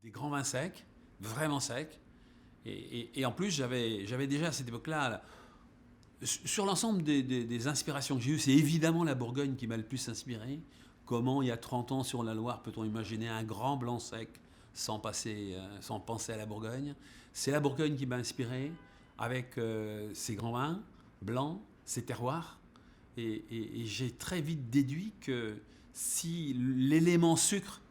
des grands vins secs, vraiment secs. Et en plus, j'avais déjà à cette époque-là, sur l'ensemble des inspirations que j'ai eues, c'est évidemment la Bourgogne qui m'a le plus inspiré. Comment, il y a 30 ans sur la Loire, peut-on imaginer un grand blanc sec sans penser à la Bourgogne? C'est la Bourgogne qui m'a inspiré, avec ses grands vins blancs, ses terroirs. Et j'ai très vite déduit que si l'élément sucre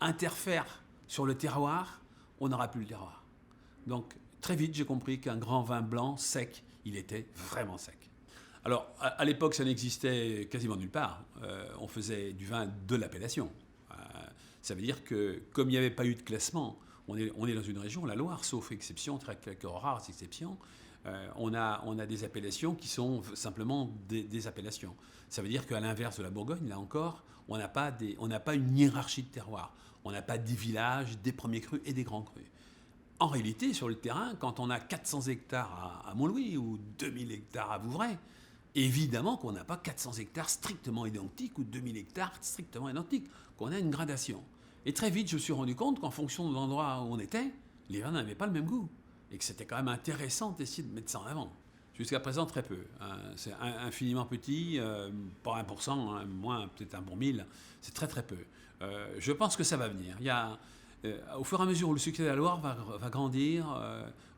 interfère sur le terroir, on n'aura plus le terroir. Donc très vite, j'ai compris qu'un grand vin blanc sec, il était vraiment sec. Alors à l'époque, ça n'existait quasiment nulle part. On faisait du vin de l'appellation. Ça veut dire que comme il n'y avait pas eu de classement, on est dans une région, la Loire, sauf exception, très quelques rares exceptions, on a des appellations qui sont simplement des appellations. Ça veut dire qu'à l'inverse de la Bourgogne, là encore, on n'a pas une hiérarchie de terroirs. On n'a pas des villages, des premiers crus et des grands crus. En réalité, sur le terrain, quand on a 400 hectares à Montlouis ou 2000 hectares à Vouvray, évidemment qu'on n'a pas 400 hectares strictement identiques ou 2000 hectares strictement identiques, qu'on a une gradation. Et très vite, je me suis rendu compte qu'en fonction de l'endroit où on était, les vins n'avaient pas le même goût. Et que c'était quand même intéressant d'essayer de mettre ça en avant. Jusqu'à présent, très peu. C'est infiniment petit, pas 1%, hein, moins peut-être 1 pour 1000. C'est très très peu. Je pense que ça va venir. Au fur et à mesure où le succès de la Loire va grandir,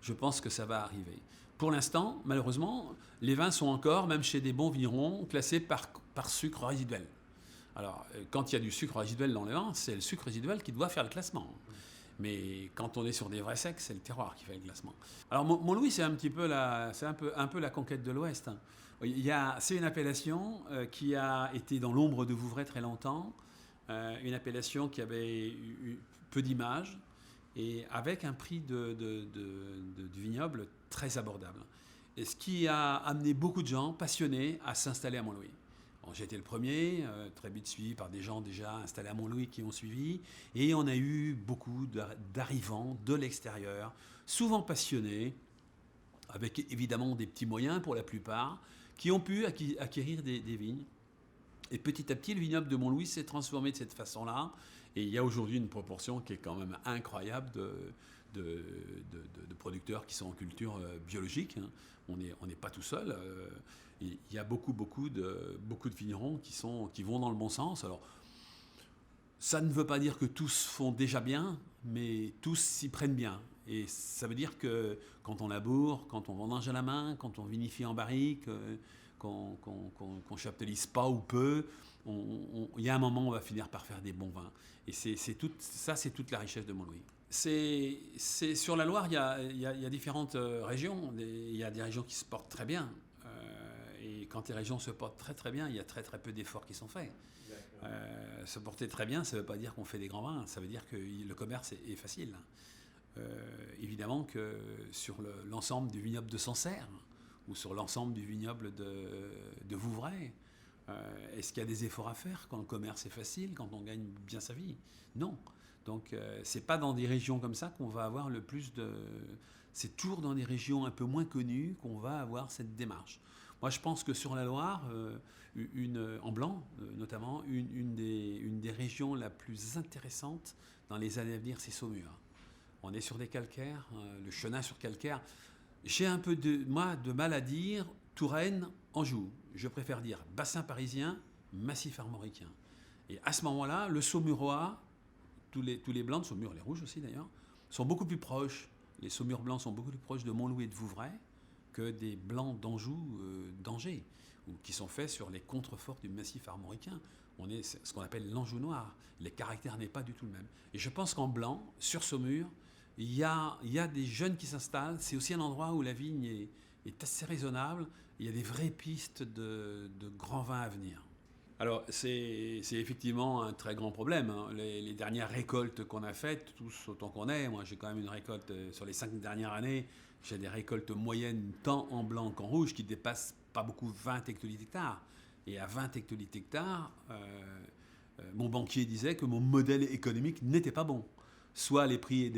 je pense que ça va arriver. Pour l'instant, malheureusement, les vins sont encore, même chez des bons vignerons, classés par sucre résiduel. Alors, quand il y a du sucre résiduel dans les vins, c'est le sucre résiduel qui doit faire le classement. Mais quand on est sur des vrais secs, c'est le terroir qui fait le classement. Alors Montlouis, c'est un peu la conquête de l'Ouest. C'est une appellation qui a été dans l'ombre de Vouvray très longtemps, une appellation qui avait eu peu d'images et avec un prix de vignoble très abordable. Et ce qui a amené beaucoup de gens passionnés à s'installer à Montlouis. Bon, j'ai été le premier, très vite suivi par des gens déjà installés à Montlouis qui ont suivi. Et on a eu beaucoup d'arrivants de l'extérieur, souvent passionnés, avec évidemment des petits moyens pour la plupart, qui ont pu acquérir des vignes. Et petit à petit, le vignoble de Montlouis s'est transformé de cette façon-là. Et il y a aujourd'hui une proportion qui est quand même incroyable de producteurs qui sont en culture biologique. On n'est pas tout seul. Il y a beaucoup de vignerons qui vont dans le bon sens. Alors, ça ne veut pas dire que tous font déjà bien, mais tous s'y prennent bien. Et ça veut dire que quand on laboure, quand on vendange à la main, quand on vinifie en barrique, qu'on chaptellise pas ou peu, il y a un moment où on va finir par faire des bons vins. Et c'est toute la richesse de Montlouis. Sur la Loire, il y a différentes régions. Il y a des régions qui se portent très bien. Et quand les régions se portent très très bien, il y a très très peu d'efforts qui sont faits. Se porter très bien, ça ne veut pas dire qu'on fait des grands vins. Ça veut dire que le commerce est facile. Évidemment que sur l'ensemble du vignoble de Sancerre ou sur l'ensemble du vignoble de Vouvray, est-ce qu'il y a des efforts à faire quand le commerce est facile, quand on gagne bien sa vie? Non. Donc c'est pas dans des régions comme ça qu'on va avoir le plus de... C'est toujours dans des régions un peu moins connues qu'on va avoir cette démarche. Moi je pense que sur la Loire, en Blanc notamment, une des régions la plus intéressante dans les années à venir, c'est Saumur. On est sur des calcaires, le Chenin sur calcaire. J'ai un peu de mal à dire Touraine, Anjou. Je préfère dire bassin parisien, massif armoricain. Et à ce moment-là, le Saumurois, tous les blancs de Saumur, les rouges aussi d'ailleurs, sont beaucoup plus proches. Les Saumur blancs sont beaucoup plus proches de Montlouis et de Vouvray que des blancs d'Anjou, d'Angers, qui sont faits sur les contreforts du massif armoricain. On est ce qu'on appelle l'Anjou noir. Les caractères n'est pas du tout le même. Et je pense qu'en blanc, sur Saumur, il y a des jeunes qui s'installent. C'est aussi un endroit où la vigne est assez raisonnable. Il y a des vraies pistes de grands vins à venir. Alors, c'est effectivement un très grand problème. Hein. Les dernières récoltes qu'on a faites, tous autant qu'on est, moi j'ai quand même une récolte sur les 5 dernières années, j'ai des récoltes moyennes tant en blanc qu'en rouge qui dépassent pas beaucoup 20 hectolitres hectares. Et à 20 hectolitres hectares, mon banquier disait que mon modèle économique n'était pas bon. Soit les prix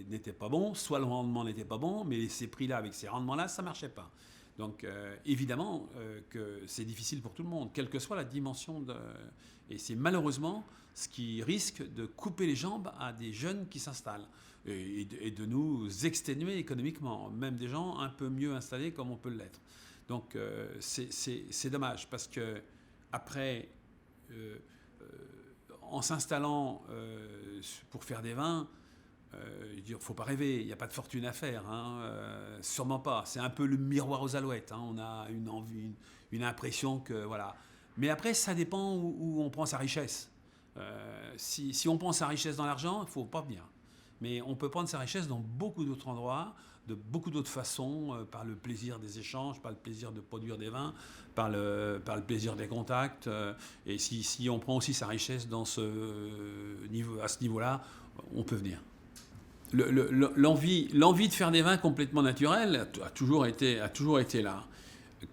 n'étaient pas bons, soit le rendement n'était pas bon, mais ces prix-là, avec ces rendements-là, ça ne marchait pas. Donc évidemment que c'est difficile pour tout le monde, quelle que soit la dimension de... Et c'est malheureusement ce qui risque de couper les jambes à des jeunes qui s'installent et de nous exténuer économiquement, même des gens un peu mieux installés comme on peut l'être. Donc c'est dommage parce que après, en s'installant pour faire des vins, il ne faut pas rêver, il n'y a pas de fortune à faire, hein, sûrement pas. C'est un peu le miroir aux alouettes, hein, on a une envie, une impression que voilà. Mais après, ça dépend où on prend sa richesse. Si on prend sa richesse dans l'argent, il ne faut pas venir. Mais on peut prendre sa richesse dans beaucoup d'autres endroits, de beaucoup d'autres façons, par le plaisir des échanges, par le plaisir de produire des vins, par le plaisir des contacts. Et si on prend aussi sa richesse dans à ce niveau-là, on peut venir. L'envie de faire des vins complètement naturels a toujours été là.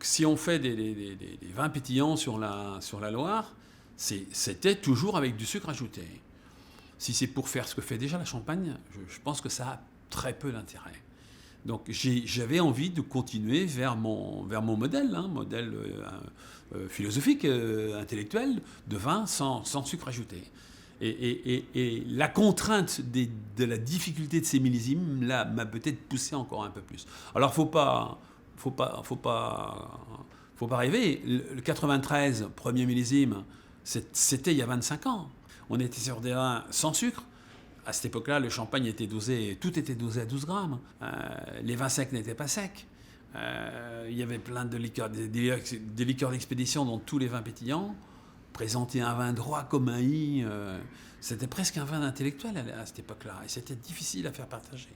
Si on fait des vins pétillants sur la Loire, c'était toujours avec du sucre ajouté. Si c'est pour faire ce que fait déjà la Champagne, je pense que ça a très peu d'intérêt. Donc j'avais envie de continuer vers mon modèle, modèle philosophique, intellectuel, de vin sans sucre ajouté. Et la contrainte de la difficulté de ces millésimes là m'a peut-être poussé encore un peu plus. Alors faut pas rêver. Le 93, premier millésime, c'était il y a 25 ans. On était sur des vins sans sucre. À cette époque-là, le champagne était dosé, tout était dosé à 12 grammes. Les vins secs n'étaient pas secs. Il y avait plein de liqueurs, des liqueurs d'expédition dans tous les vins pétillants. Présenter un vin droit comme un i, c'était presque un vin intellectuel à cette époque-là. Et c'était difficile à faire partager.